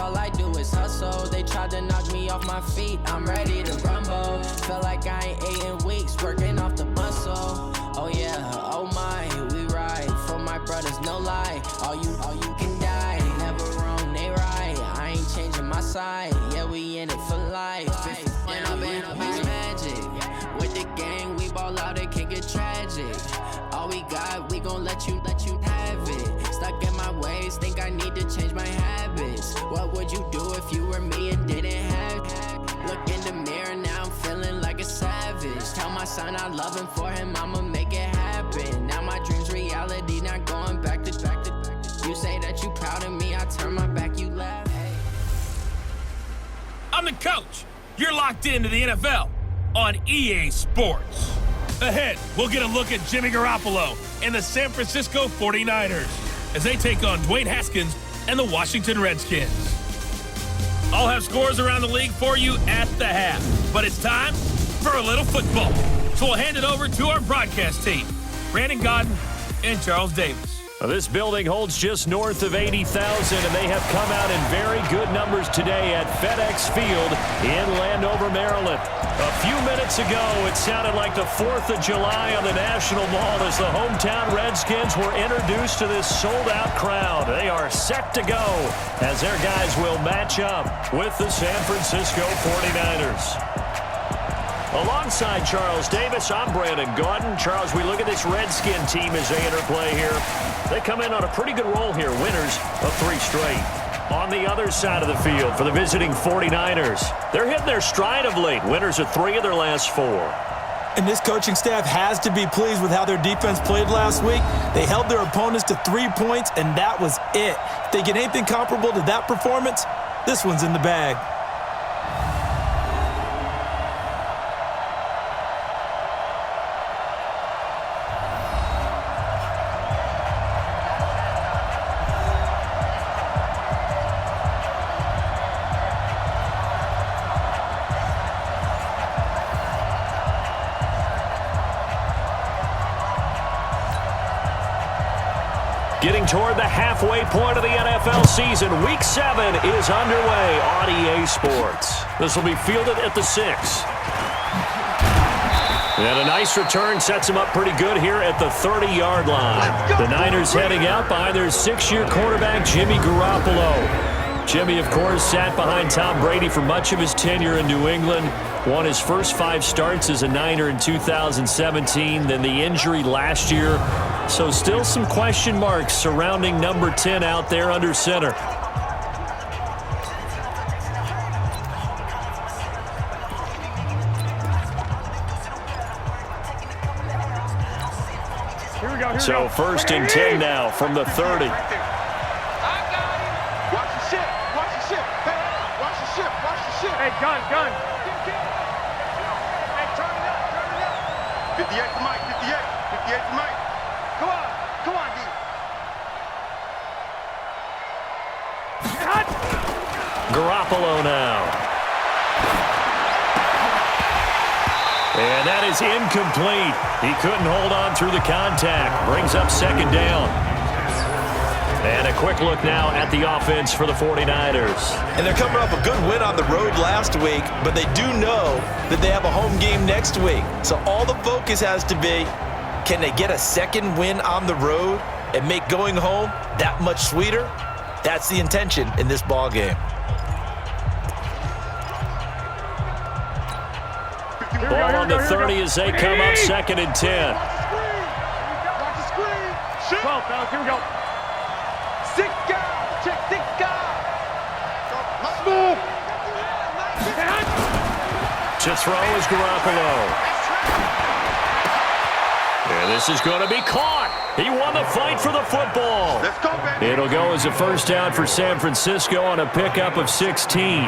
all I do is hustle. They tried to knock me off my feet, I'm ready to rumble. Felt like I ain't ate in weeks, working off the muscle. Oh yeah, oh my, we ride for my brothers, no lie. All you can die, never wrong, they right. I ain't changing my side, yeah, we in it for life. And I've been magic. With the gang, we ball out, it can get tragic. All we got, we gon' let you have it. Stuck in my ways, think I need to change my habits. What would you do if you were me and didn't have it? Look in the mirror, now I'm feeling like a savage. Tell my son I love him, for him I'ma make it happen. Now my dream's reality, not going back to. You say that you proud of me, I turn my back, you laugh. I'm the coach. You're locked into the NFL on EA Sports. Ahead, we'll get a look at Jimmy Garoppolo and the San Francisco 49ers as they take on Dwayne Haskins and the Washington Redskins. I'll have scores around the league for you at the half, but it's time for a little football. So we'll hand it over to our broadcast team, Brandon Godden and Charles Davis. This building holds just north of 80,000, and they have come out in very good numbers today at FedEx Field in Landover, Maryland. A few minutes ago, it sounded like the 4th of July on the National Mall as the hometown Redskins were introduced to this sold-out crowd. They are set to go as their guys will match up with the San Francisco 49ers. Alongside Charles Davis, I'm Brandon Gaudin. Charles, we look at this Redskin team as they interplay here. They come in on a pretty good roll here, winners of 3 straight. On the other side of the field for the visiting 49ers, they're hitting their stride of late, winners of 3 of their last 4. And this coaching staff has to be pleased with how their defense played last week. They held their opponents to 3 points, and that was it. If they get anything comparable to that performance, this one's in the bag. Getting toward the halfway point of the NFL season, Week 7 is underway on EA Sports. This will be fielded at the 6. And a nice return sets him up pretty good here at the 30-yard line. The Niners heading out behind their 6-year quarterback, Jimmy Garoppolo. Jimmy, of course, sat behind Tom Brady for much of his tenure in New England. Won his first 5 starts as a Niner in 2017, then the injury last year. So still some question marks surrounding number 10 out there under center. So first and 10 now from the 30. Watch the ship. Watch the ship. Hey, watch the ship. Watch the ship. Hey, gun. Hey, turn it up. 58 to Mike. 58 to Mike. Come on, D. Garoppolo now. And that is incomplete. He couldn't hold on through the contact. Brings up 2nd down. And a quick look now at the offense for the 49ers. And they're coming off a good win on the road last week, but they do know that they have a home game next week. So all the focus has to be, can they get a second win on the road and make going home that much sweeter? That's the intention in this ball game. Ball on the 30 as they come up 2nd and 10. Watch the screen. 12, fellas. Here we go. Sick guy. Check sick guy. Smooth. To throw is Garoppolo. And this is going to be caught. He won the fight for the football. Let's go, baby. It'll go as a first down for San Francisco on a pickup of 16.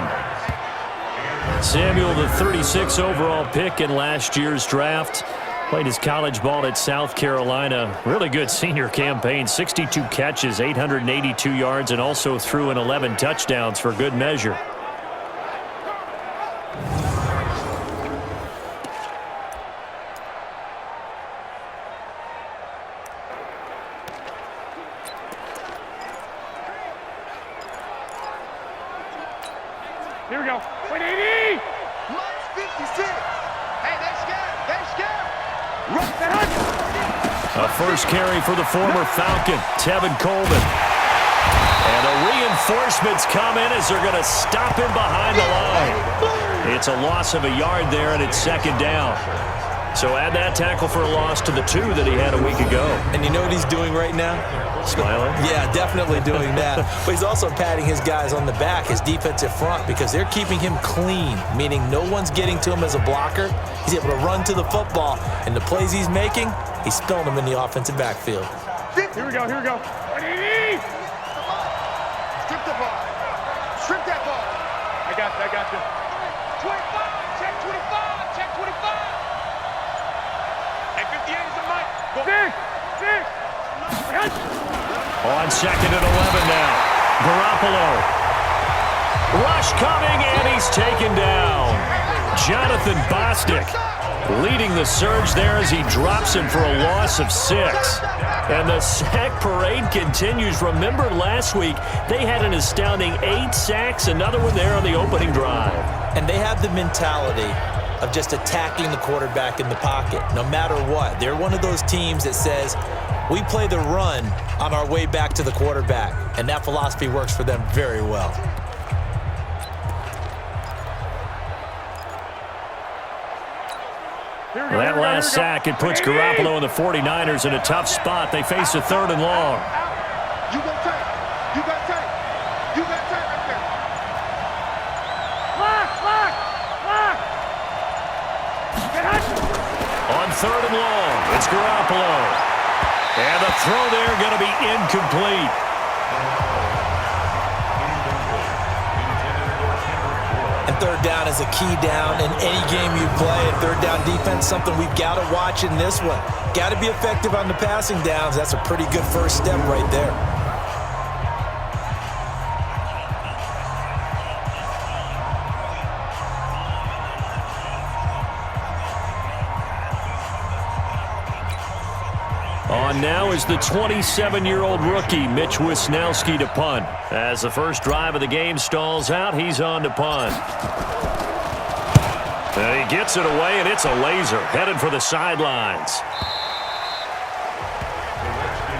Samuel, the 36 overall pick in last year's draft, played his college ball at South Carolina. Really good senior campaign, 62 catches, 882 yards, and also threw in 11 touchdowns for good measure. Here we go. 180. Minus 56. Hey, they scared. They scared. Rush that. A first carry for the former Falcon, Tevin Coleman. And the reinforcements come in as they're going to stop him behind the line. It's a loss of a yard there, and it's second down. So add that tackle for a loss to the 2 that he had a week ago. And you know what he's doing right now? Smiling? Yeah, definitely doing that. But he's also patting his guys on the back, his defensive front, because they're keeping him clean, meaning no one's getting to him as a blocker. He's able to run to the football, and the plays he's making, he's spilling them in the offensive backfield. Here we go. Here we go. 180. Strip the ball. Strip that ball. I got you. I got you. 25. Check 25. Check 25. And 58 is the mic. Go. 6. On second and 11 now. Garoppolo. Rush coming, and he's taken down. Jonathan Bostic leading the surge there as he drops him for a loss of 6. And the sack parade continues. Remember last week, they had an astounding 8 sacks, another one there on the opening drive. And they have the mentality of just attacking the quarterback in the pocket, no matter what. They're one of those teams that says, we play the run on our way back to the quarterback, and that philosophy works for them very well. Well, that last sack, it puts Garoppolo and the 49ers in a tough spot. They face a 3rd and long. You got tape. You got tape. You got tape right there. Lock. On 3rd and long, it's Garoppolo. And the throw there going to be incomplete. And 3rd down is a key down in any game you play. And 3rd down defense, something we've got to watch in this one. Got to be effective on the passing downs. That's a pretty good first step right there. On now is the 27-year-old rookie, Mitch Wisnowski, to punt. As the first drive of the game stalls out, he's on to punt. And he gets it away, and it's a laser, headed for the sidelines.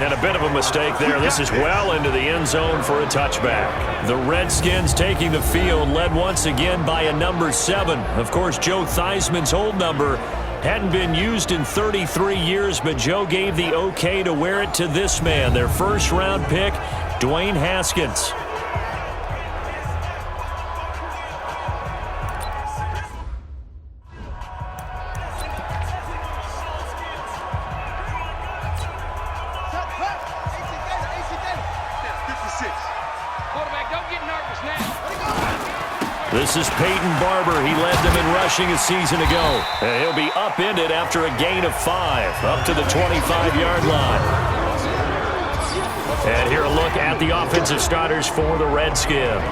And a bit of a mistake there. This is well into the end zone for a touchback. The Redskins taking the field, led once again by a number 7. Of course, Joe Theismann's old number hadn't been used in 33 years, but Joe gave the okay to wear it to this man, their first-round pick, Dwayne Haskins. This is Peyton Barber. He led them in rushing a season ago. And he'll be upended after a gain of 5, up to the 25-yard line. And here a look at the offensive starters for the Redskins.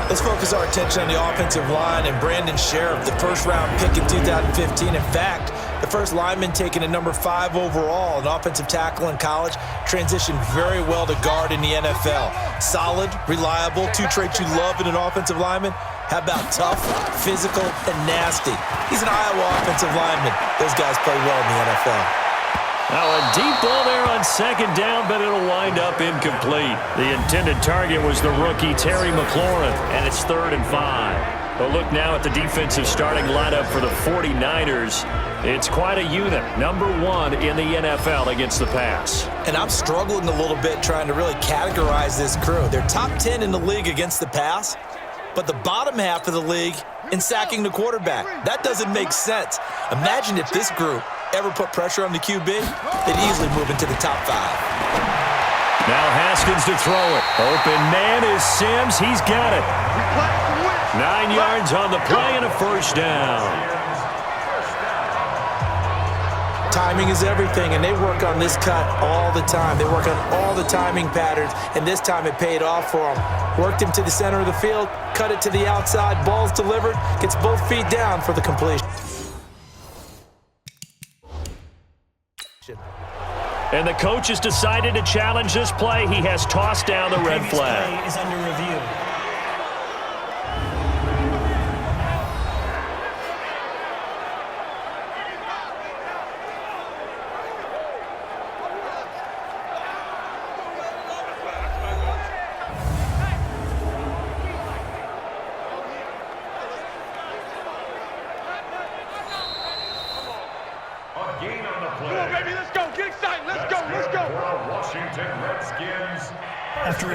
Let's focus our attention on the offensive line and Brandon Sheriff, the first-round pick in 2015. In fact, the first lineman taken at number 5 overall, an offensive tackle in college, transitioned very well to guard in the NFL. Solid, reliable, 2 traits you love in an offensive lineman. How about tough, physical, and nasty? He's an Iowa offensive lineman. Those guys play well in the NFL. Now a deep ball there on second down, but it'll wind up incomplete. The intended target was the rookie Terry McLaurin, and it's 3rd and 5. But look now at the defensive starting lineup for the 49ers. It's quite a unit, number 1 in the NFL against the pass. And I'm struggling a little bit trying to really categorize this crew. They're top 10 in the league against the pass, but the bottom half of the league in sacking the quarterback. That doesn't make sense. Imagine if this group ever put pressure on the QB, they'd easily move into the top 5. Now Haskins to throw it. Open man is Sims. He's got it. 9 yards on the play and a first down. Timing is everything, and they work on this cut all the time. They work on all the timing patterns, and this time it paid off for them. Worked him to the center of the field, cut it to the outside, ball's delivered, gets both feet down for the completion. And the coach has decided to challenge this play. He has tossed down the red flag. Play is under review.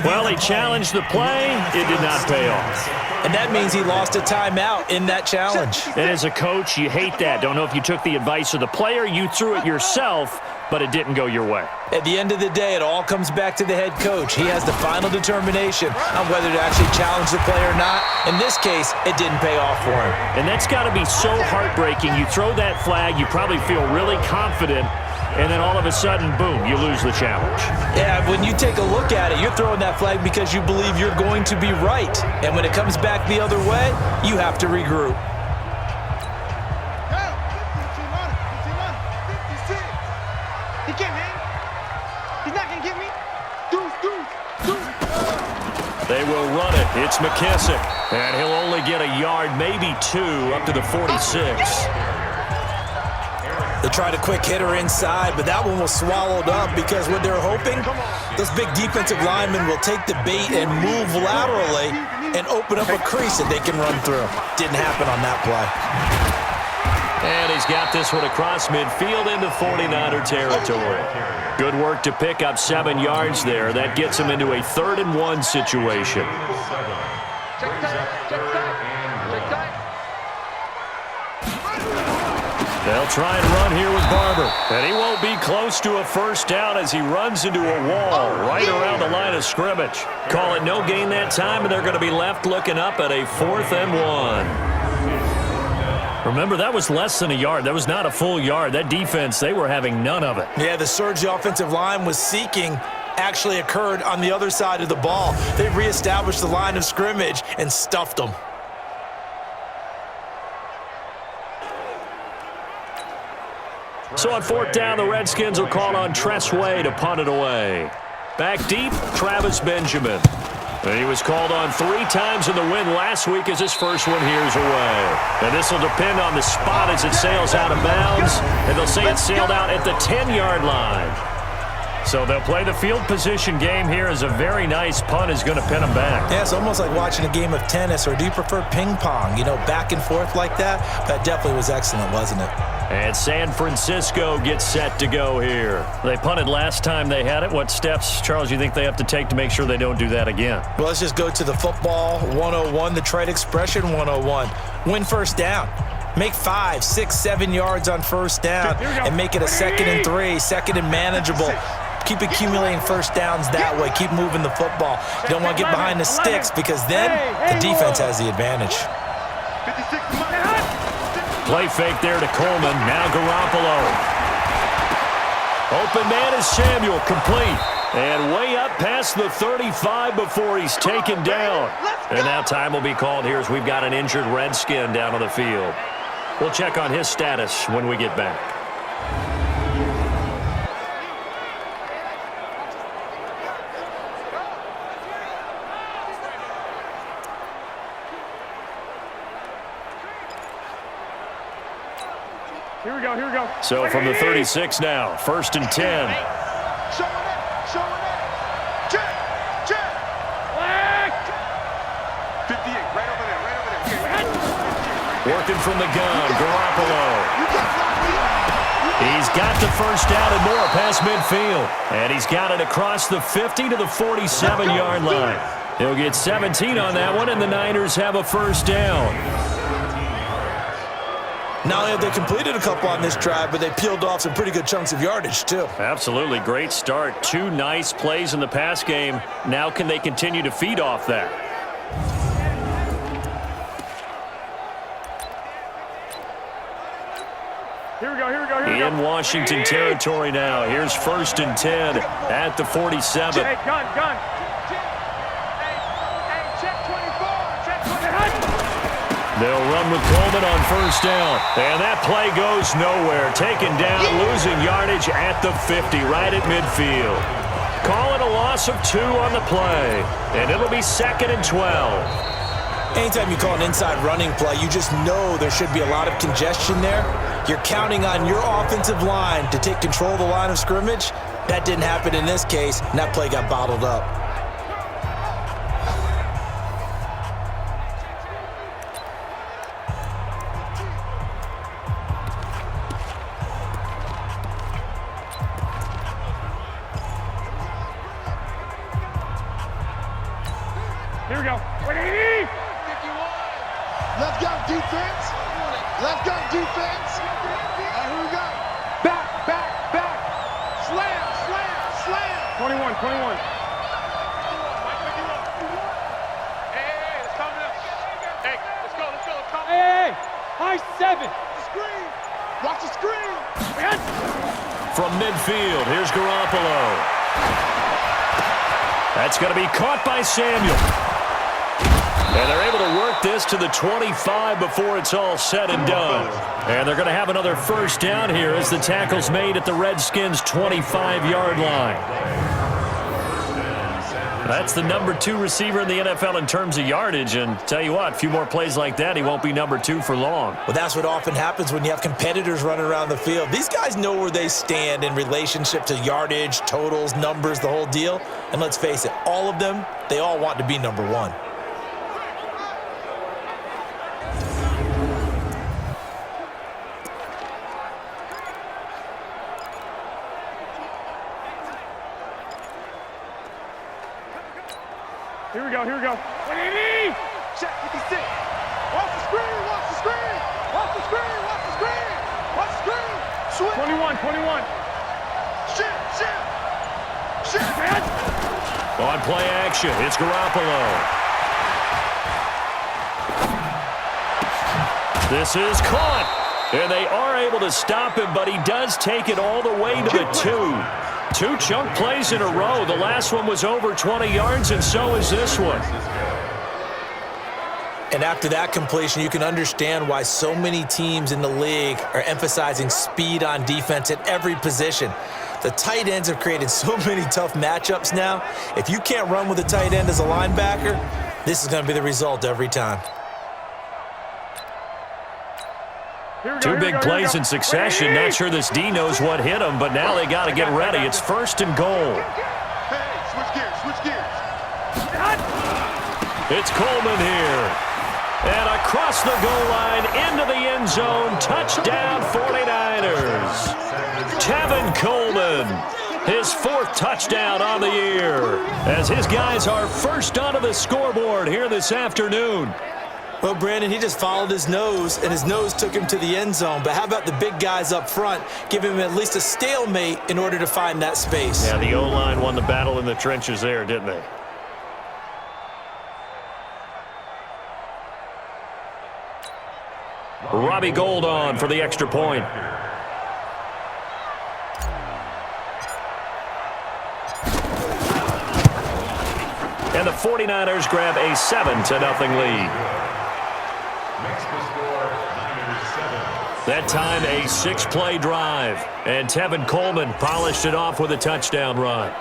Well, he challenged the play. It did not pay off. And that means he lost a timeout in that challenge. And as a coach, you hate that. Don't know if you took the advice of the player, you threw it yourself, but it didn't go your way. At the end of the day, it all comes back to the head coach. He has the final determination on whether to actually challenge the play or not. In this case, it didn't pay off for him. And that's got to be so heartbreaking. You throw that flag, you probably feel really confident, and then all of a sudden, boom, you lose the challenge. Yeah, when you take a look at it, you're throwing that flag because you believe you're going to be right. And when it comes back the other way, you have to regroup. He can't, man. He's not going to get me. They will run it. It's McKissick. And he'll only get a yard, maybe 2, up to the 46. They tried a quick hitter inside, but that one was swallowed up because what they're hoping, those big defensive linemen will take the bait and move laterally and open up a crease that they can run through. Didn't happen on that play. And he's got this one across midfield into 49er territory. Good work to pick up 7 yards there. That gets him into a 3rd and 1 situation. They'll try and run here with Barber. And he won't be close to a first down as he runs into a wall right around the line of scrimmage. Call it no gain that time, and they're going to be left looking up at a 4th and 1. Remember, that was less than a yard. That was not a full yard. That defense, they were having none of it. Yeah, the surge the offensive line was seeking actually occurred on the other side of the ball. They reestablished the line of scrimmage and stuffed them. So on 4th down, the Redskins will call on Tressway to punt it away. Back deep, Travis Benjamin. And he was called on 3 times in the win last week as his first one here's away. And this will depend on the spot as it sails out of bounds. And they'll say it sailed out at the 10-yard line. So they'll play the field position game here as a very nice punt is going to pin them back. Yeah, it's almost like watching a game of tennis, or do you prefer ping pong? You know, back and forth like that? That definitely was excellent, wasn't it? And San Francisco gets set to go here. They punted last time they had it. What steps, Charles, you think they have to take to make sure they don't do that again? Well, let's just go to the football 101, the trade expression 101. Win first down. Make 5, 6, 7 yards on first down and make it a 2nd and 3, 2nd and manageable. Keep accumulating first downs that way. Keep moving the football. You don't want to get behind the sticks because then the defense has the advantage. Play fake there to Coleman. Now Garoppolo. Open man is Samuel. Complete. And way up past the 35 before he's taken down. And now time will be called here as we've got an injured Redskin down on the field. We'll check on his status when we get back. Here we go, here we go. So from the 36 now, 1st and 10. Showing it, check, check. 58, right over there. Working from the gun, Garoppolo. He's got the first down and more past midfield. And he's got it across the 50 to the 47-yard line. He'll get 17 on that one, and the Niners have a first down. Not only have they completed a couple on this drive, but they peeled off some pretty good chunks of yardage, too. Absolutely. Great start. 2 nice plays in the pass game. Now can they continue to feed off that? Here we go, here we go, here we go. In Washington territory now. Here's 1st and 10 at the 47. Hey, gun. Hey, check 24, check 24. They'll run with Coleman on first down. And that play goes nowhere. Taken down, losing yardage at the 50, right at midfield. Call it a loss of 2 on the play. And it'll be 2nd and 12. Anytime you call an inside running play, you just know there should be a lot of congestion there. You're counting on your offensive line to take control of the line of scrimmage. That didn't happen in this case, and that play got bottled up. 21. Hey, it's coming up. Hey, let's go. Hey, high 7. Screen. Watch the screen. From midfield, here's Garoppolo. That's going to be caught by Samuel. And they're able to work this to the 25 before it's all said and done. And they're going to have another first down here as the tackle's made at the Redskins' 25-yard line. That's the number 2 receiver in the NFL in terms of yardage. And tell you what, a few more plays like that, he won't be number 2 for long. Well, that's what often happens when you have competitors running around the field. These guys know where they stand in relationship to yardage, totals, numbers, the whole deal. And let's face it, all of them, they all want to be number 1. Here we go. 180. Check 56. Watch the screen. Switch. 21. Shit. On play action, it's Garoppolo. This is caught. And they are able to stop him, but he does take it all the way to the 2. 2 chunk plays in a row. The last one was over 20 yards, and so is this one. And after that completion, you can understand why so many teams in the league are emphasizing speed on defense at every position. The tight ends have created so many tough matchups now. If you can't run with a tight end as a linebacker, this is going to be the result every time. 2 big plays in succession. Not sure this D knows what hit him, but now they got to get ready. It's 1st and goal. Hey, switch gears. It's Coleman here. And across the goal line into the end zone. Touchdown 49ers. Tevin Coleman, his 4th touchdown on the year, as his guys are first onto the scoreboard here this afternoon. Well, Brandon, he just followed his nose, and his nose took him to the end zone. But how about the big guys up front? Give him at least a stalemate in order to find that space. Yeah, the O-line won the battle in the trenches there, didn't they? Robbie Gould on for the extra point. And the 49ers grab a 7-0 lead. That time a 6-play drive. And Tevin Coleman polished it off with a touchdown run.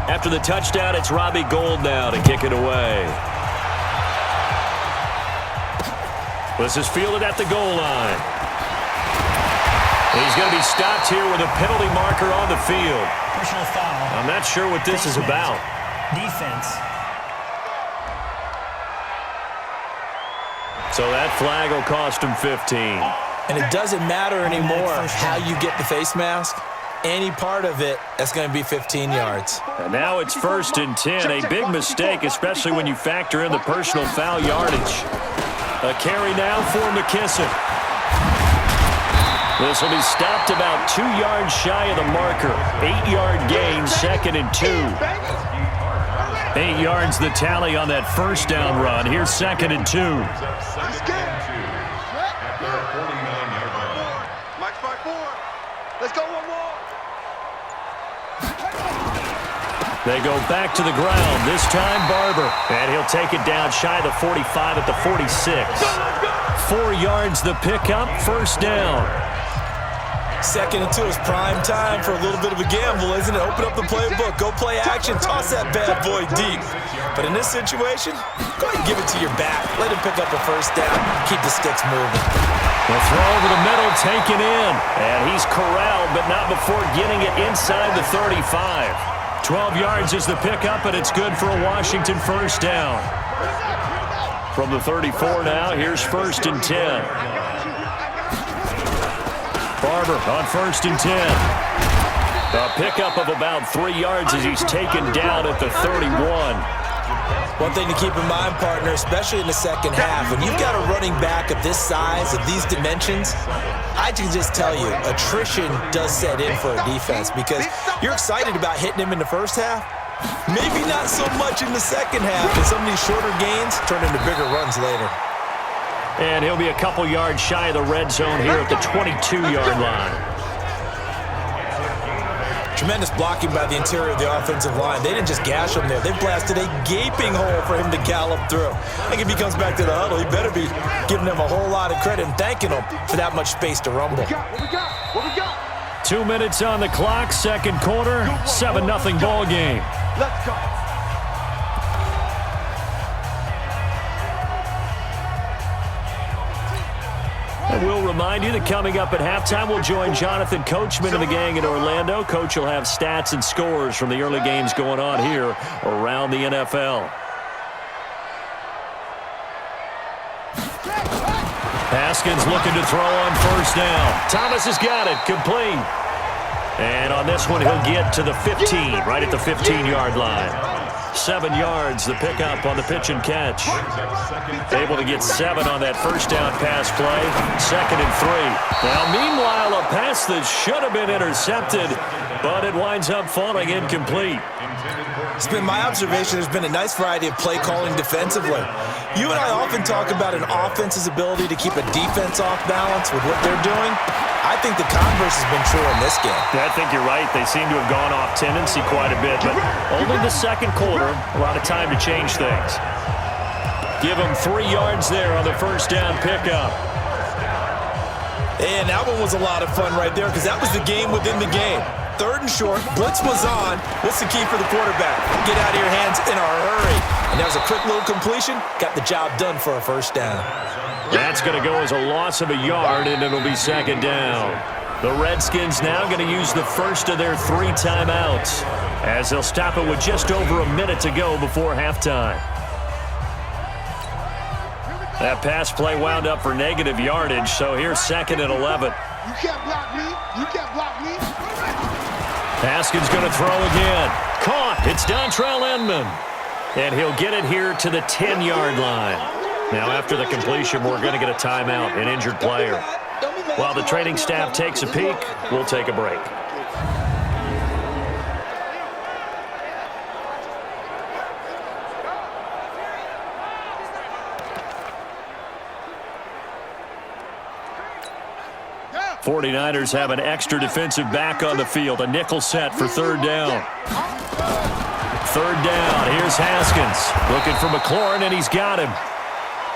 After the touchdown, it's Robbie Gould now to kick it away. This is fielded at the goal line. He's going to be stopped here with a penalty marker on the field. Personal foul. I'm not sure what this is about. Defense. So that flag will cost him 15. And it doesn't matter anymore how you get the face mask. Any part of it, that's going to be 15 yards. And now it's 1st and 10. A big mistake, especially when you factor in the personal foul yardage. A carry now for McKissick. This will be stopped about 2 yards shy of the marker. 8-yard gain, 2nd and 2. 8 yards the tally on that first down run. Here's 2nd and 2. Let's go one more. They go back to the ground, this time Barber. And he'll take it down shy of the 45 at the 46. 4 yards the pickup, first down. 2nd and 2 is prime time for a little bit of a gamble, isn't it? Open up the playbook, go play action, toss that bad boy deep. But in this situation, go ahead and give it to your back. Let him pick up a first down, keep the sticks moving. The throw over the middle, taken in. And he's corralled, but not before getting it inside the 35. 12 yards is the pickup, and it's good for a Washington first down. From the 34 now, here's 1st and 10. Barber on 1st and 10. A pickup of about 3 yards as he's taken down at the 31. One thing to keep in mind, partner, especially in the second half, when you've got a running back of this size, of these dimensions, I can just tell you, attrition does set in for a defense because you're excited about hitting him in the first half. Maybe not so much in the second half, and some of these shorter gains turn into bigger runs later. And he'll be a couple yards shy of the red zone here at the 22-yard line. Tremendous blocking by the interior of the offensive line. They didn't just gash him there. They blasted a gaping hole for him to gallop through. I think if he comes back to the huddle, he better be giving them a whole lot of credit and thanking them for that much space to rumble. What we got? 2 minutes on the clock, second quarter, 7-0 ball game. Let's go. And we'll remind you that coming up at halftime, we'll join Jonathan Coachman and the gang in Orlando. Coach will have stats and scores from the early games going on here around the NFL. Haskins looking to throw on 1st down. Thomas has got it, complete. And on this one, he'll get to the 15, right at the 15-yard line. 7 yards, the pickup on the pitch and catch. Able to get 7 on that 1st down pass play. 2nd and 3. Now, meanwhile, a pass that should have been intercepted, but it winds up falling incomplete. It's been my observation there's been a nice variety of play calling defensively. You and I often talk about an offense's ability to keep a defense off balance with what they're doing. I think the converse has been true in this game. Yeah, I think you're right. They seem to have gone off tendency quite a bit, but only the second quarter, a lot of time to change things. Give them 3 yards there on the 1st down pickup. And that one was a lot of fun right there because that was the game within the game. 3rd and short, blitz was on. What's the key for the quarterback? Get out of your hands in a hurry. And that was a quick little completion. Got the job done for a 1st down. That's going to go as a loss of a yard, and it'll be 2nd down. The Redskins now going to use the first of their 3 timeouts as they'll stop it with just over a minute to go before halftime. That pass play wound up for negative yardage, so here's 2nd and 11. You can't block me. You can't block me. Haskins going to throw again. Caught. It's Dontrell Inman. And he'll get it here to the 10-yard line. Now, after the completion, we're going to get a timeout, an injured player. While the training staff takes a peek, we'll take a break. Yeah. 49ers have an extra defensive back on the field. A nickel set for 3rd down. 3rd down. Here's Haskins. Looking for McLaurin, and he's got him.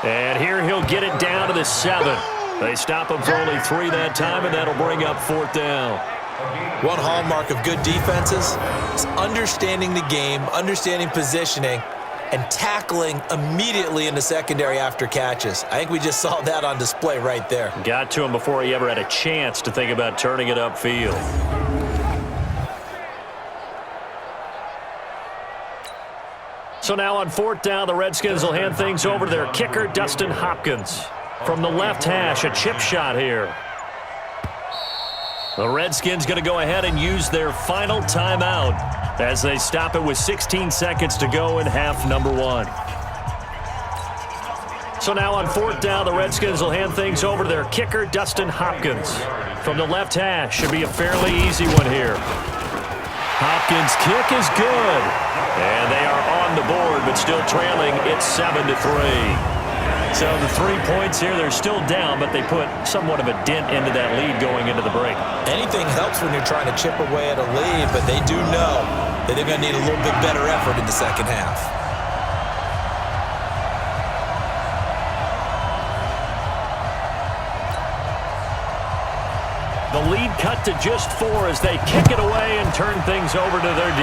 And here he'll get it down to the 7. They stop him for only 3 that time, and that'll bring up 4th down. One hallmark of good defenses is understanding the game, understanding positioning, and tackling immediately in the secondary after catches. I think we just saw that on display right there. Got to him before he ever had a chance to think about turning it upfield. So now on 4th down, the Redskins will hand things over to their kicker, Dustin Hopkins. From the left hash, a chip shot here. The Redskins going to go ahead and use their final timeout as they stop it with 16 seconds to go in half number 1. So now on 4th down, the Redskins will hand things over to their kicker, Dustin Hopkins. From the left hash, should be a fairly easy one here. Hopkins' kick is good. And they are on the board, but still trailing. It's 7-3. So the 3 points here, they're still down, but they put somewhat of a dent into that lead going into the break. Anything helps when you're trying to chip away at a lead, but they do know that they're going to need a little bit better effort in the second half. The lead cut to just 4 as they kick it away and turn things over to their D.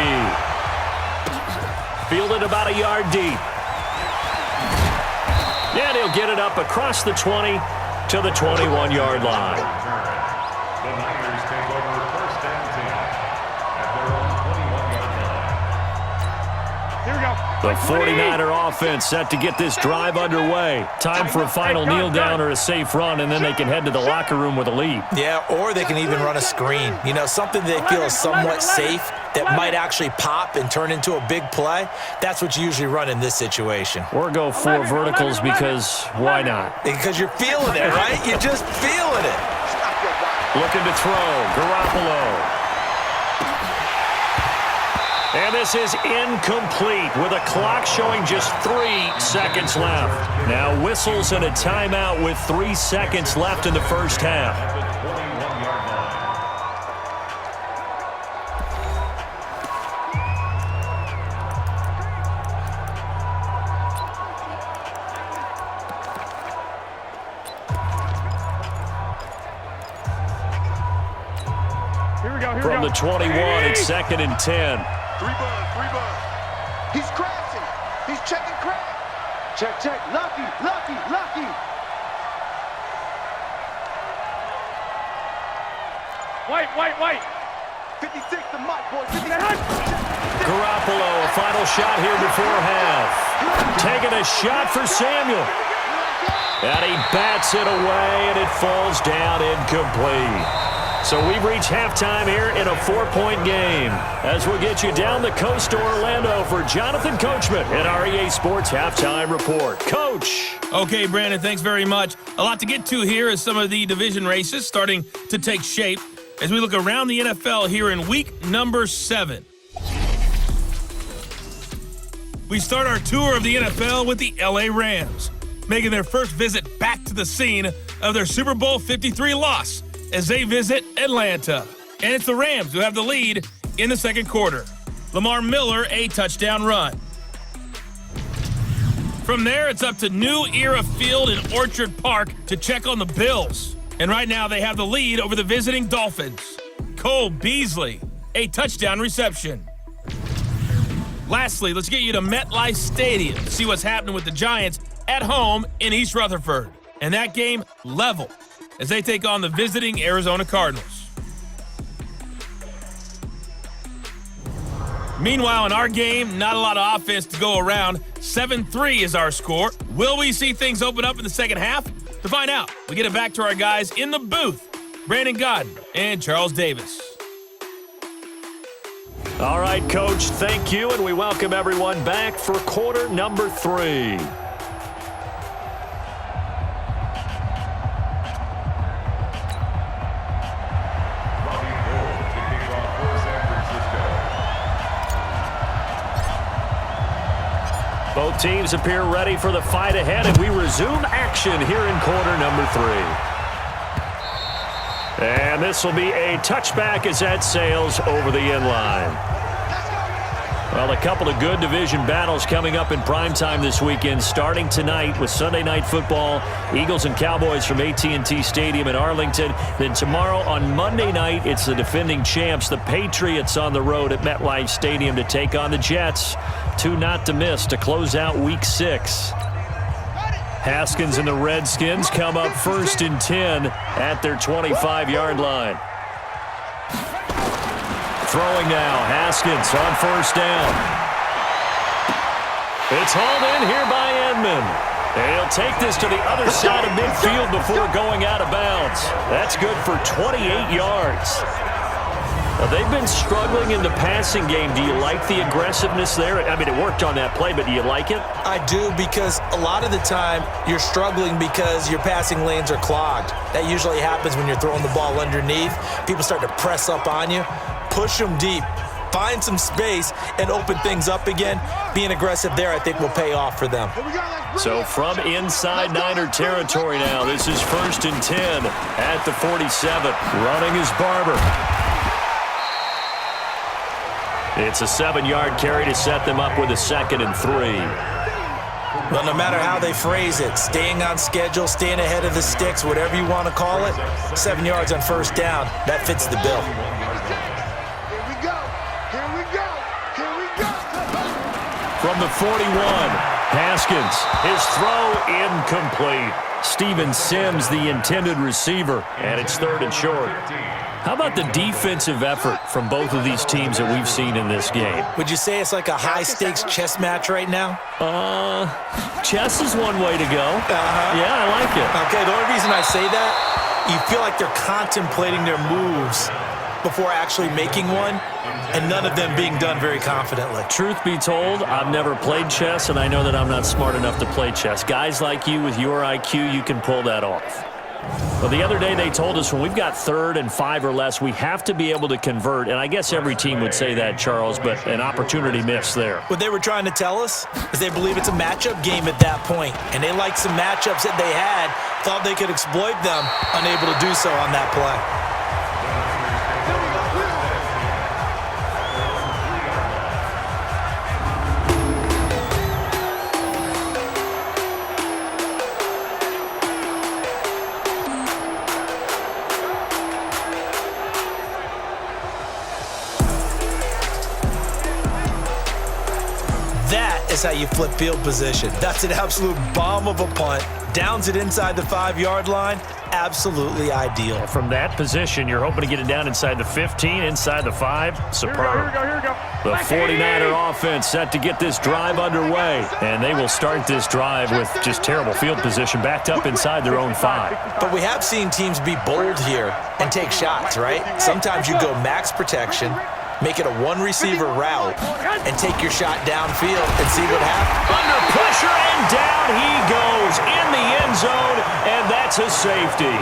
Fielded about a yard deep. And he'll get it up across the 20 to the 21-yard line. The Niners take over 1st and 10 at their own 21-yard line. Here we go. The 49er offense set to get this drive underway. Time for a final kneel down or a safe run, and then they can head to the locker room with a lead. Yeah, or they can even run a screen. You know, something they feel is somewhat safe that might actually pop and turn into a big play. That's what you usually run in this situation. Or go 4 verticals because why not? Because you're feeling it, right? You're just feeling it. Looking to throw. Garoppolo. And this is incomplete with a clock showing just 3 seconds left. Now whistles and a timeout with 3 seconds left in the first half. Here we go. From the 21, it's 2nd and 10. Three bud. He's crashing. He's checking crash. Check. Lucky. White. 56, the mic, boy. 56. Garoppolo, a final shot here before half. Taking a shot for Samuel. And he bats it away, and it falls down incomplete. So we've reached halftime here in a 4-point game. As we'll get you down the coast to Orlando for Jonathan Coachman at our EA Sports Halftime Report. Coach. Okay, Brandon, thanks very much. A lot to get to here as some of the division races starting to take shape as we look around the NFL here in week number 7. We start our tour of the NFL with the LA Rams, making their first visit back to the scene of their Super Bowl 53 loss as they visit Atlanta. And it's the Rams who have the lead in the second quarter. Lamar Miller, a touchdown run. From there, it's up to New Era Field in Orchard Park to check on the Bills. And right now, they have the lead over the visiting Dolphins. Cole Beasley, a touchdown reception. Lastly, let's get you to MetLife Stadium to see what's happening with the Giants at home in East Rutherford. And that game level as they take on the visiting Arizona Cardinals. Meanwhile, in our game, not a lot of offense to go around. 7-3 is our score. Will we see things open up in the second half? To find out, we get it back to our guys in the booth, Brandon Godden and Charles Davis. All right, Coach, thank you, and we welcome everyone back for quarter number 3. Both teams appear ready for the fight ahead, and we resume action here in quarter number 3. And this will be a touchback as that sails over the end line. Well, a couple of good division battles coming up in primetime this weekend, starting tonight with Sunday Night Football, Eagles and Cowboys from AT&T Stadium in Arlington. Then tomorrow on Monday night, it's the defending champs, the Patriots, on the road at MetLife Stadium to take on the Jets. 2 not to miss to close out Week 6. Haskins and the Redskins come up 1st and 10 at their 25-yard line. Throwing now, Haskins on 1st down. It's hauled in here by Edmond. And he'll take this to the other side of midfield before going out of bounds. That's good for 28 yards. Now, they've been struggling in the passing game. Do you like the aggressiveness there? I mean, it worked on that play, but do you like it? I do, because a lot of the time you're struggling because your passing lanes are clogged. That usually happens when you're throwing the ball underneath. People start to press up on you. Push them deep. Find some space and open things up again. Being aggressive there, I think, will pay off for them. So from inside Niner territory now, this is 1st and 10 at the 47. Running is Barber. It's a 7-yard carry to set them up with a 2nd and 3. Well, no matter how they phrase it, staying on schedule, staying ahead of the sticks, whatever you want to call it, 7 yards on 1st down, that fits the bill. Here we go. From the 41, Haskins, his throw incomplete. Steven Sims, the intended receiver, and it's 3rd and short. How about the defensive effort from both of these teams that we've seen in this game? Would you say it's like a high-stakes chess match right now? Chess is one way to go. Yeah, I like it. Okay, the only reason I say that, you feel like they're contemplating their moves before actually making one, and none of them being done very confidently. Truth be told, I've never played chess, and I know that I'm not smart enough to play chess. Guys like you with your IQ, you can pull that off. Well, the other day they told us when we've got 3rd and 5 or less, we have to be able to convert, and I guess every team would say that, Charles, but an opportunity missed there. What they were trying to tell us is they believe it's a matchup game at that point, and they liked some matchups that they had, thought they could exploit them, unable to do so on that play. That's how you flip field position. That's an absolute bomb of a punt. Downs it inside the 5-yard line. Absolutely ideal. From that position, you're hoping to get it down inside the 15, inside the 5. Superb. Here we go. The 49er offense set to get this drive underway. And they will start this drive with just terrible field position backed up inside their own 5. But we have seen teams be bold here and take shots, right? Sometimes you go max protection, make it a one-receiver route, and take your shot downfield and see what happens. Under pressure, and down he goes in the end zone, and that's a safety.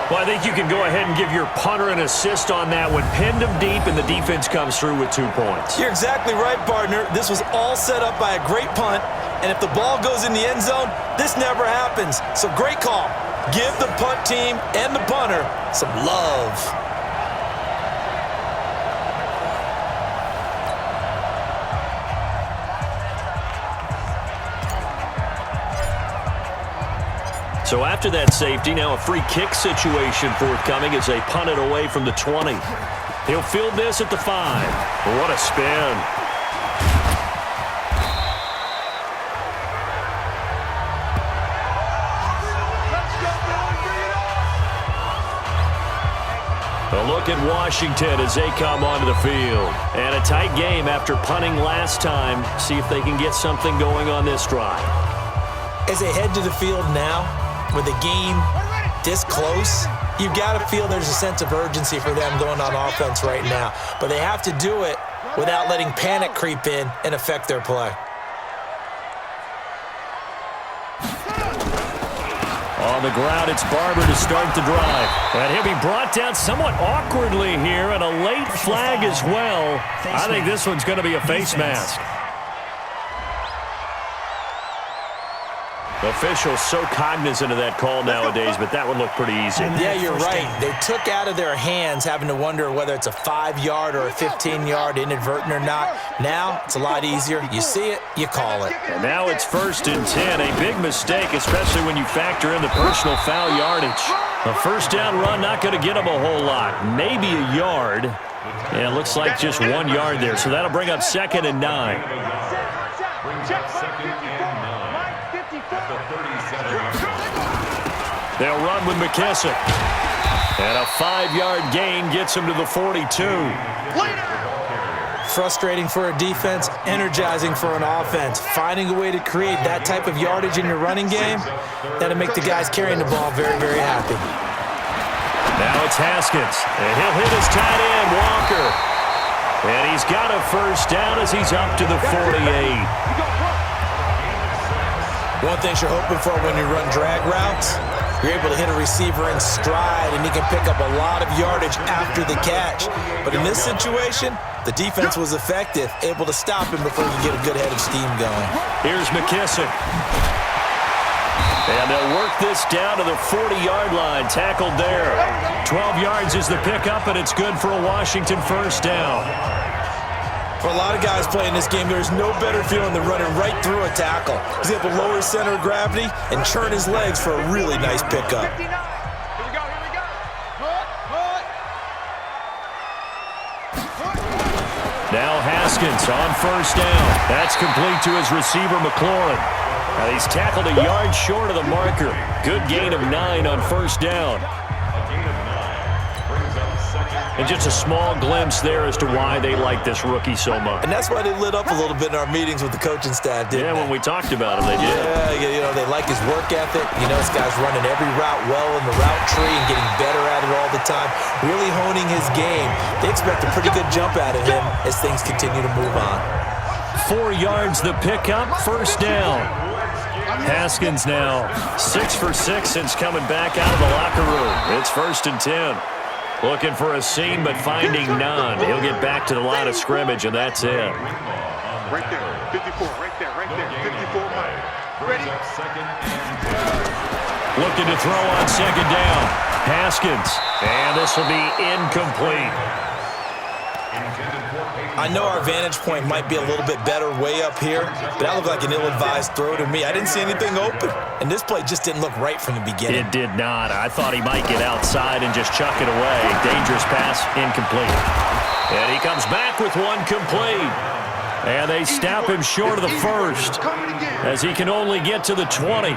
Well, I think you can go ahead and give your punter an assist on that one. Pinned him deep, and the defense comes through with 2 points. You're exactly right, partner. This was all set up by a great punt, and if the ball goes in the end zone, this never happens. So great call. Give the punt team and the punter some love. So after that safety, now a free kick situation forthcoming as they punt it away from the 20. He'll field this at the 5. What a spin. A look at Washington as they come onto the field. And a tight game after punting last time. See if they can get something going on this drive. As they head to the field now, with the game this close, you've got to feel there's a sense of urgency for them going on offense right now. But they have to do it without letting panic creep in and affect their play. On the ground, it's Barber to start the drive. And he'll be brought down somewhat awkwardly here, and a late flag as well. I think this one's going to be a face mask. Officials so cognizant of that call nowadays, but that would look pretty easy. Yeah, you're right. They took out of their hands having to wonder whether it's a 5-yard or a 15-yard inadvertent or not. Now, it's a lot easier. You see it, you call it. And now it's 1st and 10. A big mistake, especially when you factor in the personal foul yardage. A first down run, not going to get them a whole lot. Maybe a yard. Yeah, it looks like just 1 yard there. So that'll bring up 2nd and 9. They'll run with McKissick. And a 5-yard gain gets him to the 42. Frustrating for a defense, energizing for an offense. Finding a way to create that type of yardage in your running game, that'll make the guys carrying the ball very, very happy. Now it's Haskins. And he'll hit his tight end, Walker. And he's got a first down as he's up to the 48. One thing you're hoping for when you run drag routes, you're able to hit a receiver in stride, and he can pick up a lot of yardage after the catch. But in this situation, the defense was effective, able to stop him before he could get a good head of steam going. Here's McKissick. And they'll work this down to the 40-yard line, tackled there. 12 yards is the pickup, and it's good for a Washington first down. For a lot of guys playing this game, there's no better feeling than running right through a tackle. He's able to lower his center of gravity and churn his legs for a really nice pickup. Here we go. Now Haskins. Haskins on first down. That's complete to his receiver, McLaurin. Now he's tackled a yard short of the marker. Good gain of 9 on first down. And just a small glimpse there as to why they like this rookie so much. And that's why they lit up a little bit in our meetings with the coaching staff, didn't they? When we talked about him, they did. Yeah, they like his work ethic. This guy's running every route well in the route tree and getting better at it all the time, really honing his game. They expect a pretty good jump out of him as things continue to move on. 4 yards the pickup, first down. Haskins now 6 for 6 since coming back out of the locker room. It's 1st and 10. Looking for a seam, but finding none. He'll get back to the line of scrimmage, and that's it. Right there, 54, right there, 54, Mike. Ready? Looking to throw on second down. Haskins, and this will be incomplete. I know our vantage point might be a little bit better way up here, but that looked like an ill-advised throw to me. I didn't see anything open, and this play just didn't look right from the beginning. It did not. I thought he might get outside and just chuck it away. Dangerous pass, incomplete. And he comes back with one complete. And they stop him short of the first as he can only get to the 20.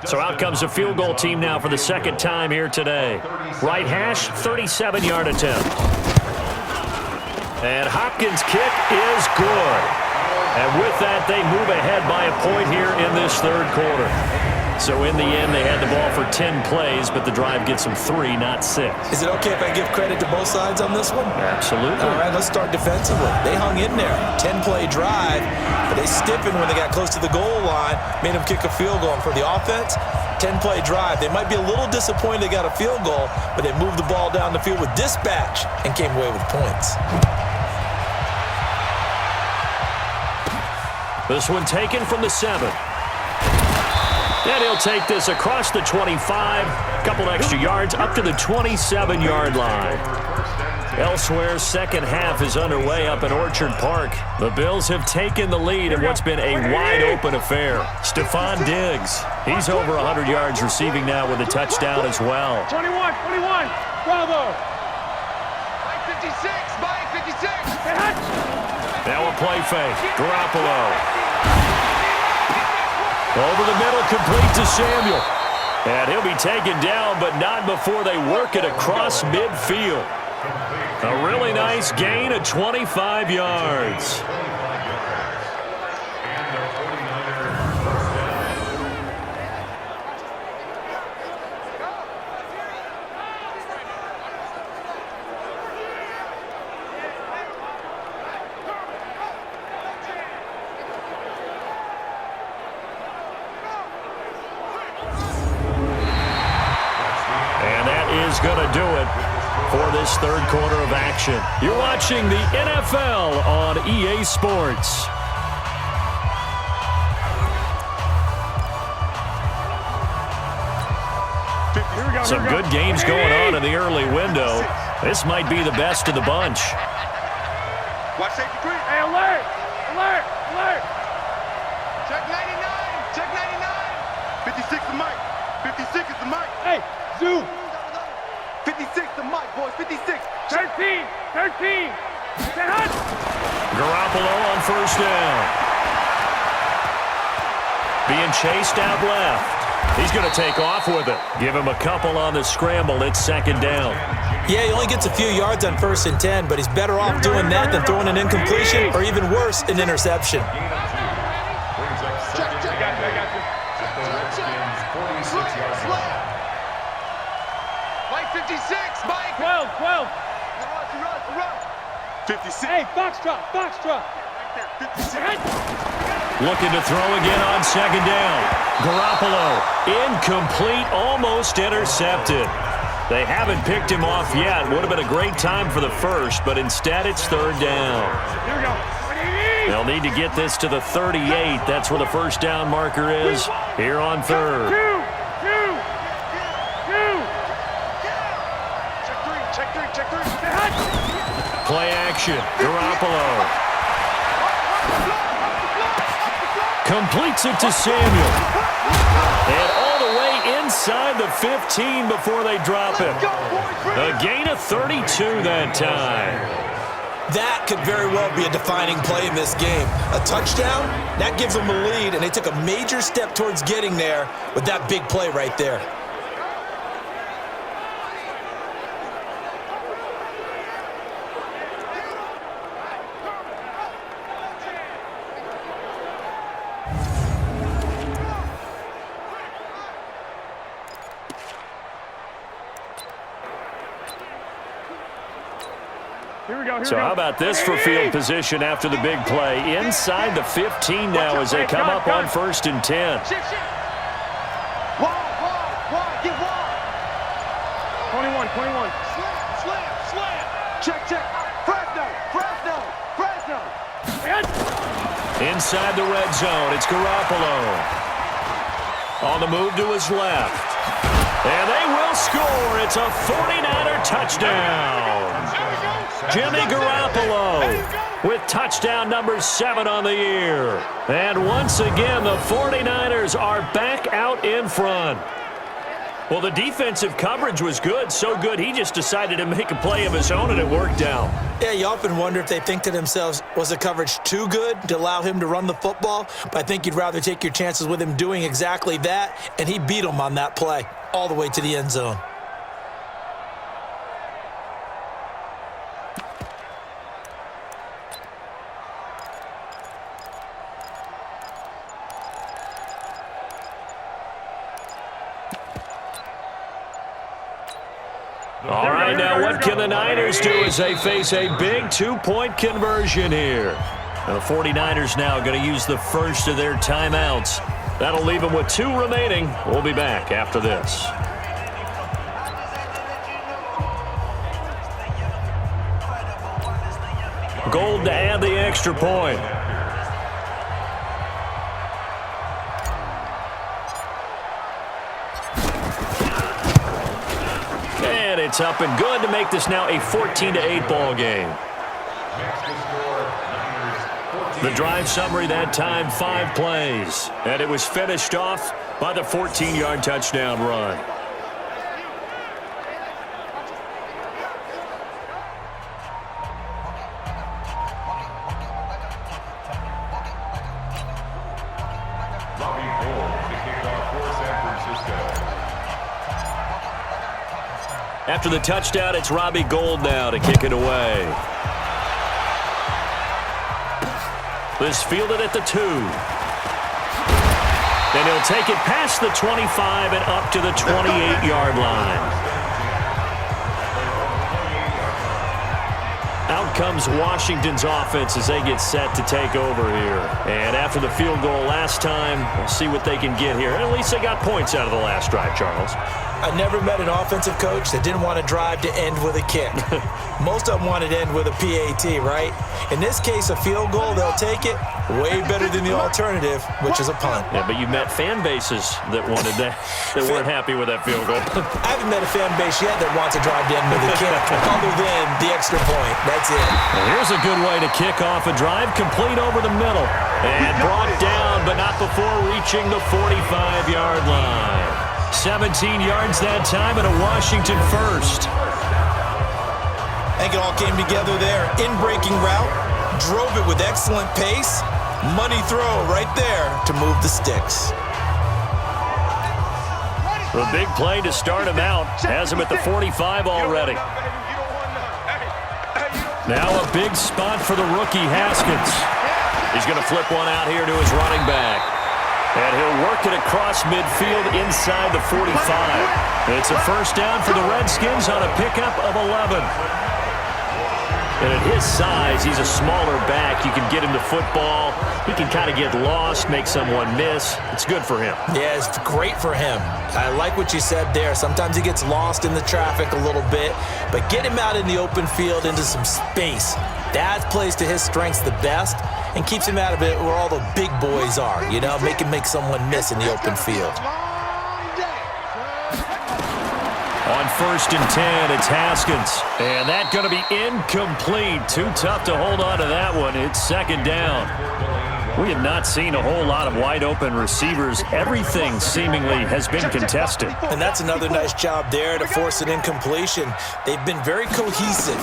So out comes a field goal team now for the second time here today. Right hash, 37-yard attempt. And Hopkins' kick is good. And with that, they move ahead by a point here in this third quarter. So in the end, they had the ball for 10 plays, but the drive gets them 3, not 6. Is it okay if I give credit to both sides on this one? Absolutely. All right, let's start defensively. They hung in there. 10-play drive, but they stiffened when they got close to the goal line, made them kick a field goal. And for the offense, 10-play drive. They might be a little disappointed they got a field goal, but they moved the ball down the field with dispatch and came away with points. This one taken from the 7. And he'll take this across the 25, a couple extra yards up to the 27-yard line. Elsewhere, second half is underway up in Orchard Park. The Bills have taken the lead in what's been a wide-open affair. Stephon Diggs, he's over 100 yards receiving now with a touchdown as well. 21, bravo. Mike 56, Mike 56. Now a play fake, Garoppolo. Over the middle, complete to Samuel. And he'll be taken down, but not before they work it across midfield. A really nice gain of 25 yards. Going to do it for this third quarter of action. You're watching the NFL on EA Sports. Some good games going on in the early window. This might be the best of the bunch. Watch safety 3. Hey, alert! Alert! Alert! Check 99! Check 99! 56 is Mike. 56 is the Mike. Hey, zoom! 56 to Mike, boys. 56. 13. 13. Garoppolo on first down. Being chased out left. He's going to take off with it. Give him a couple on the scramble. It's second down. Yeah, he only gets a few yards on 1st and 10, but he's better off doing that than throwing an incompletion or even worse, an interception. Mike 56, Mike. 12. 56. Hey, Foxtrot. Looking to throw again on second down. Garoppolo, incomplete, almost intercepted. They haven't picked him off yet. Would have been a great time for the first, but instead it's third down. Here we go. They'll need to get this to the 38. That's where the first down marker is here on third. Check three. Play action. Garoppolo completes it to Samuel. And all the way inside the 15 before they drop him. A gain of 32 that time. That could very well be a defining play in this game. A touchdown, that gives them a lead, and they took a major step towards getting there with that big play right there. So how about this for field position after the big play? Inside the 15 now as they come up on 1st and 10. Wide, get wide. 21. Slam. Check. Fresno. Inside the red zone, it's Garoppolo. On the move to his left. And they will score. It's a 49er touchdown. Jimmy Garoppolo with touchdown number 7 on the year. And once again, the 49ers are back out in front. Well, the defensive coverage was good, so good he just decided to make a play of his own, and it worked out. Yeah, you often wonder if they think to themselves, was the coverage too good to allow him to run the football? But I think you'd rather take your chances with him doing exactly that, and he beat him on that play all the way to the end zone. All right, now what can the Niners do as they face a big 2-point conversion here? Now the 49ers now going to use the first of their timeouts. That'll leave them with 2 remaining. We'll be back after this. Gold to add the extra point. And it's up and good to make this now a 14-8 ball game. The drive summary that time, 5 plays. And it was finished off by the 14-yard touchdown run. After the touchdown, it's Robbie Gould now to kick it away. This fielded at the 2. Then he'll take it past the 25 and up to the 28-yard line. Out comes Washington's offense as they get set to take over here. And after the field goal last time, we'll see what they can get here. At least they got points out of the last drive, Charles. I never met an offensive coach that didn't want to drive to end with a kick. Most of them wanted to end with a PAT, right? In this case, a field goal, they'll take it. Way better than the alternative, which is a punt. Yeah, but you met fan bases that wanted that, that weren't happy with that field goal. I haven't met a fan base yet that wants to drive to end with a kick, other than the extra point. That's it. Well, here's a good way to kick off a drive, complete over the middle. And brought down, but not before reaching the 45-yard line. 17 yards that time and a Washington first. I think it all came together there. In-breaking route, drove it with excellent pace. Money throw right there to move the sticks. The big play to start him out. Has him at the 45 already. Now a big spot for the rookie Haskins. He's going to flip one out here to his running back. And he'll work it across midfield inside the 45. It's a first down for the Redskins on a pickup of 11. And at his size, he's a smaller back. You can get him the football. He can kind of get lost, make someone miss. It's good for him. Yeah, it's great for him. I like what you said there. Sometimes he gets lost in the traffic a little bit, but get him out in the open field into some space. That plays to his strengths the best and keeps him out of it where all the big boys are, you know, make someone miss in the open field. On first and 10. It's Haskins. And that's going to be incomplete. Too tough to hold on to that one. It's second down. We have not seen a whole lot of wide-open receivers. Everything seemingly has been contested. And that's another nice job there to force an incompletion. They've been very cohesive,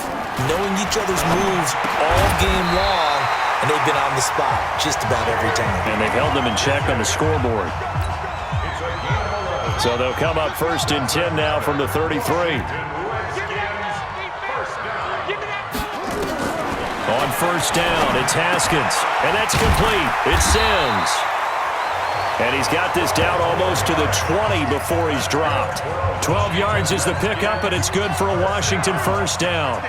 knowing each other's moves all game long, and they've been on the spot just about every time. And they held them in check on the scoreboard. So they'll come up first and 10 now from the 33. On first down, it's Haskins, and that's complete. It's Sims. And he's got this down almost to the 20 before he's dropped. 12 yards is the pickup, and it's good for a Washington first down.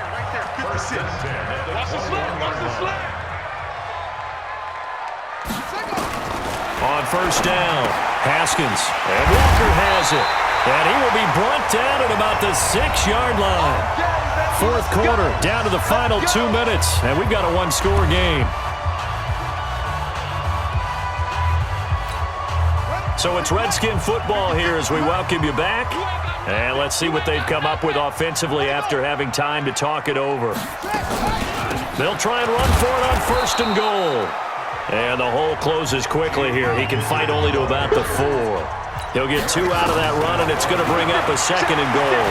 On first down, Haskins, and Walker has it. And he will be brought down at about the 6-yard line. Fourth quarter, down to the final 2 minutes, and we've got a one-score game. So it's Redskin football here as we welcome you back. And let's see what they've come up with offensively after having time to talk it over. They'll try and run for it on first and goal. And the hole closes quickly here. He can fight only to about the 4. He'll get 2 out of that run, and it's going to bring up a second and goal.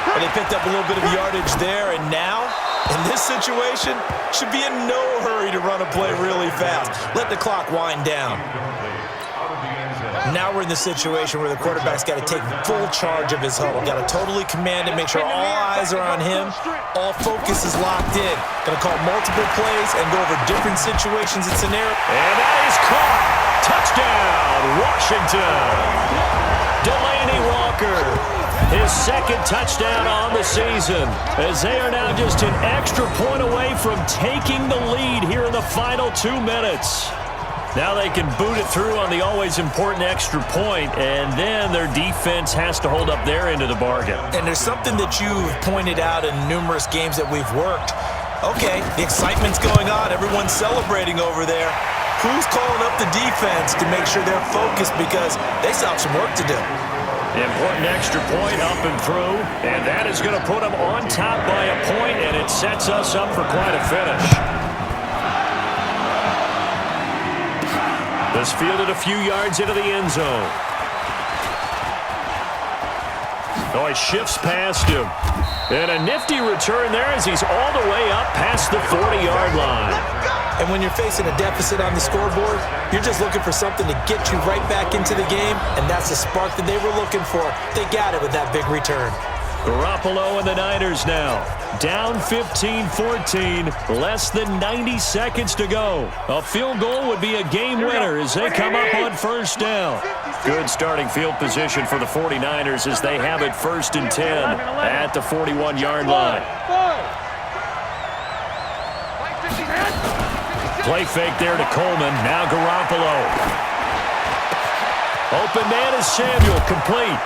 And they picked up a little bit of yardage there, and now, in this situation, should be in no hurry to run a play really fast. Let the clock wind down. Now we're in the situation where the quarterback's got to take full charge of his huddle. Got to totally command it, make sure all eyes are on him. All focus is locked in. Going to call multiple plays and go over different situations and scenarios. And that is caught. Touchdown, Washington. Delaney Walker. His second touchdown on the season, as they are now just an extra point away from taking the lead here in the final 2 minutes. Now they can boot it through on the always important extra point, and then their defense has to hold up their end of the bargain. And there's something that you've pointed out in numerous games that we've worked. Okay, the excitement's going on. Everyone's celebrating over there. Who's calling up the defense to make sure they're focused, because they still have some work to do. Important extra point up and through, and that is going to put them on top by a point, and it sets us up for quite a finish. This fielded a few yards into the end zone. Oh, he shifts past him. And a nifty return there as he's all the way up past the 40-yard line. And when you're facing a deficit on the scoreboard, you're just looking for something to get you right back into the game, and that's the spark that they were looking for. They got it with that big return. Garoppolo and the Niners now. Down 15-14, less than 90 seconds to go. A field goal would be a game winner as they come up on first down. Good starting field position for the 49ers as they have it first and 10 at the 41-yard line. Play fake there to Coleman. Now Garoppolo. Open man is Samuel, complete.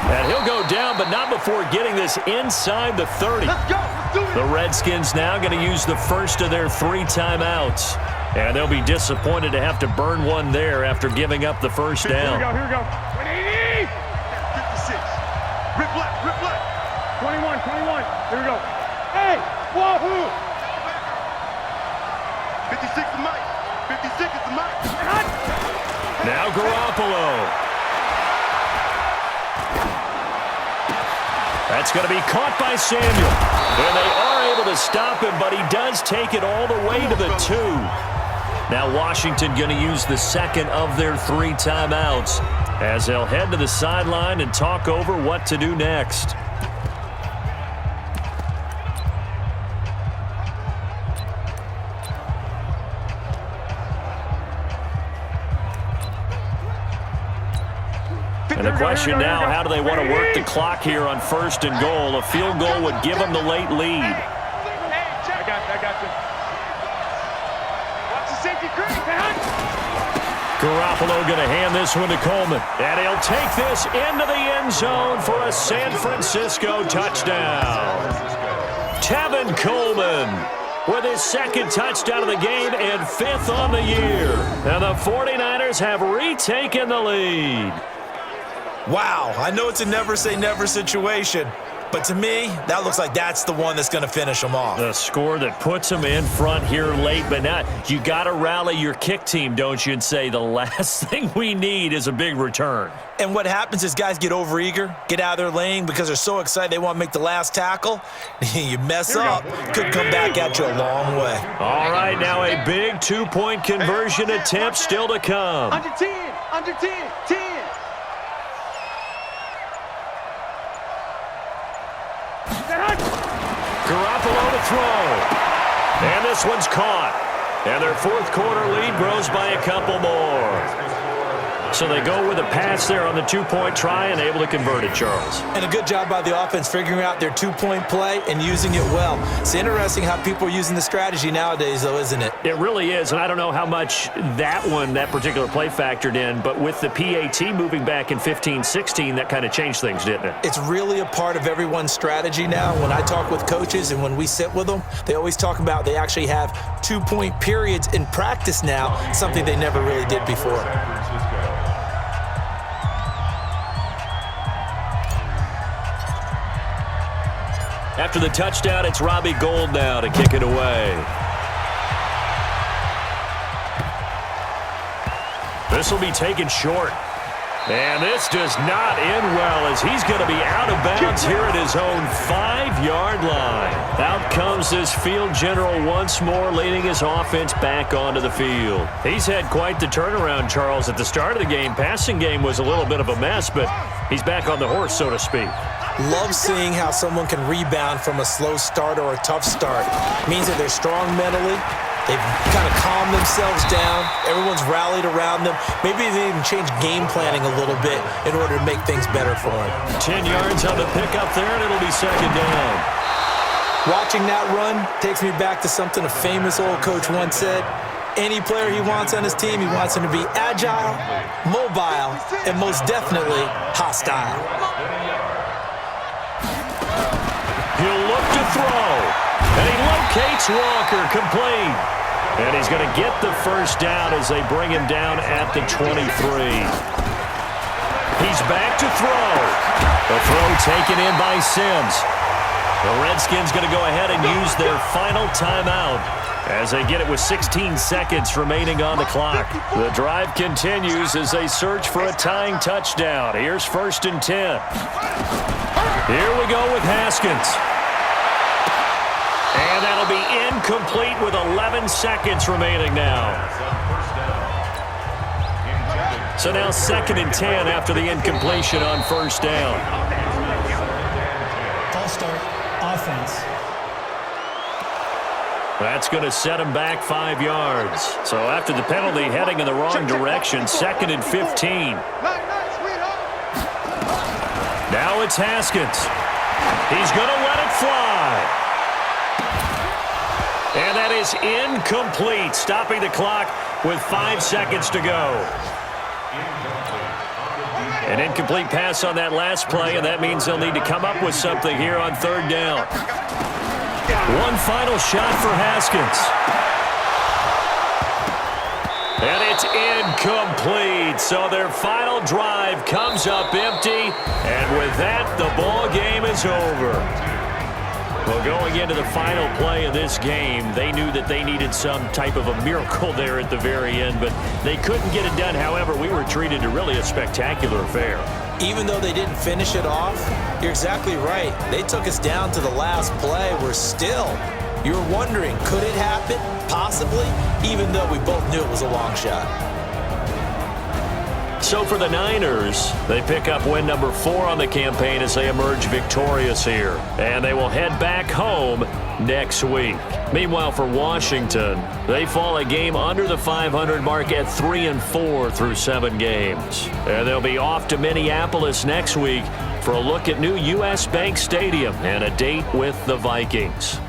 And he'll go down, but not before getting this inside the 30. The Redskins now going to use the first of their 3 timeouts. And they'll be disappointed to have to burn one there after giving up the first down. Here we go. 180. 56. Rip left. 21. Here we go. Hey, wahoo. 56 is Mike. 56 is the Mike. Now Garoppolo. That's going to be caught by Samuel. And they are able to stop him, but he does take it all the way to the 2. Now Washington going to use the second of their 3 timeouts as they'll head to the sideline and talk over what to do next. And the question now, how do they want to work the clock here on first and goal? A field goal would give them the late lead. I got you. Watch the safety creep, man. Garoppolo going to hand this one to Coleman. And he'll take this into the end zone for a San Francisco touchdown. Tevin Coleman with his second touchdown of the game and 5th on the year. And the 49ers have retaken the lead. Wow, I know it's a never say never situation, But to me, that looks like that's the one that's going to finish them off. The score that puts them in front here late, but not. You got to rally your kick team, don't you, and say the last thing we need is a big return. And what happens is guys get overeager, get out of their lane because they're so excited they want to make the last tackle. You mess up, could come back at you a long way. All right, now a big two-point conversion attempt still to come. Under 10, under 10, 10. Garoppolo to throw. And this one's caught. And their fourth quarter lead grows by a couple more. So they go with a pass there on the two-point try and able to convert it, Charles. And a good job by the offense figuring out their two-point play and using it well. It's interesting how people are using the strategy nowadays, though, isn't it? It really is, and I don't know how much that particular play factored in, but with the PAT moving back in 15-16, that kind of changed things, didn't it? It's really a part of everyone's strategy now. When I talk with coaches and when we sit with them, they always talk about they actually have two-point periods in practice now, something they never really did before. After the touchdown, it's Robbie Gould now to kick it away. This will be taken short. And this does not end well as he's going to be out of bounds here at his own 5-yard line. Out comes this field general once more, leading his offense back onto the field. He's had quite the turnaround, Charles. At the start of the game, passing game was a little bit of a mess, but he's back on the horse, so to speak. Love seeing how someone can rebound from a slow start or a tough start. It means that they're strong mentally. They've kind of calmed themselves down. Everyone's rallied around them. Maybe they even change game planning a little bit in order to make things better for them. 10 yards on the pickup there, and it'll be second down. Watching that run takes me back to something a famous old coach once said. Any player he wants on his team, he wants him to be agile, mobile, and most definitely hostile. He'll look to throw. And he locates Walker, complete. And he's going to get the first down as they bring him down at the 23. He's back to throw. The throw taken in by Sims. The Redskins going to go ahead and use their final timeout as they get it with 16 seconds remaining on the clock. The drive continues as they search for a tying touchdown. Here's 1st and 10. Here we go with Haskins. And that'll be incomplete with 11 seconds remaining now. So now 2nd and 10 after the incompletion on first down. False start, offense. That's going to set him back 5 yards. So after the penalty, heading in the wrong direction, 2nd and 15. Now it's Haskins. He's going to let it fly. And that is incomplete, stopping the clock with 5 seconds to go. An incomplete pass on that last play, and that means they'll need to come up with something here on 3rd down. One final shot for Haskins. And it's incomplete. So their final drive comes up empty, and with that, the ball game is over. Well, going into the final play of this game, they knew that they needed some type of a miracle there at the very end, but they couldn't get it done. However, we were treated to really a spectacular affair. Even though they didn't finish it off, you're exactly right. They took us down to the last play. We're still, you were wondering, could it happen? Possibly, even though we both knew it was a long shot. So for the Niners, they pick up win number 4 on the campaign as they emerge victorious here. And they will head back home next week. Meanwhile, for Washington, they fall a game under the 500 mark at 3-4 through 7 games. And they'll be off to Minneapolis next week for a look at new U.S. Bank Stadium and a date with the Vikings.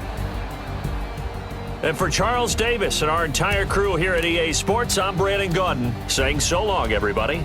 And for Charles Davis and our entire crew here at EA Sports, I'm Brandon Gaudin saying so long, everybody.